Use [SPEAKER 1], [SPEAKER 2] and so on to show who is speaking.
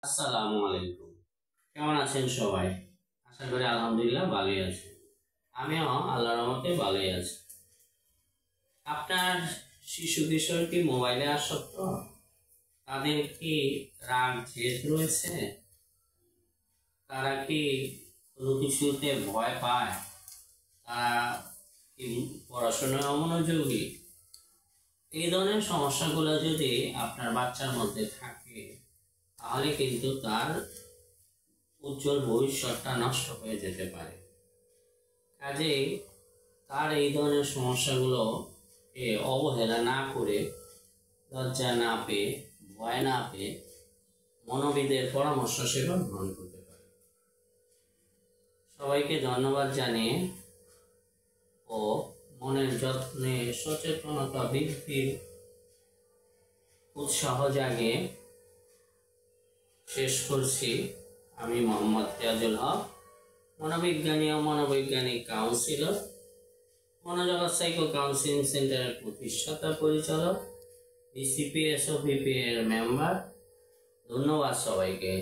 [SPEAKER 1] আসসালামু আলাইকুম। কেমন আছেন সবাই? আশা করি আলহামদুলিল্লাহ ভালোই আছেন। আমিও আল্লাহর রহমতে ভালোই আছি। আপনার শিশু কিশোর কি মোবাইলে আসক্ত? তাদের কি রাগ জেদ রয়েছে? তারা কি কোনো কিছুতে ভয় পায়? তারা কি পড়াশোনায় অমনোযোগী? এই ধরনের সমস্যাগুলো যদি আপনার বাচ্চার মধ্যে থাকে তাহলে কিন্তু তার উজ্জ্বল ভবিষ্যৎটা নষ্ট হয়ে যেতে পারে। কাজেই তার এই ধরনের সমস্যাগুলো অবহেলা না করে, লজ্জা না পেয়ে, ভয় না পেয়ে মনোবিদের পরামর্শ সেবা গ্রহণ করতে পারে। সবাইকে ধন্যবাদ জানিয়ে ও মনের যত্নে সচেতনতা বৃদ্ধির উৎসাহ জাগিয়ে শেষ করছি। আমি মোহাম্মদ রিয়াজুল হক, মনোবিজ্ঞানী ও মনোবৈজ্ঞানিক কাউন্সিলর, মনোজগৎ সাইকো কাউন্সিলিং সেন্টারের প্রতিষ্ঠাতা পরিচালক, বিসিপিএস ও বিপিএ এর মেম্বার। ধন্যবাদ সবাইকে।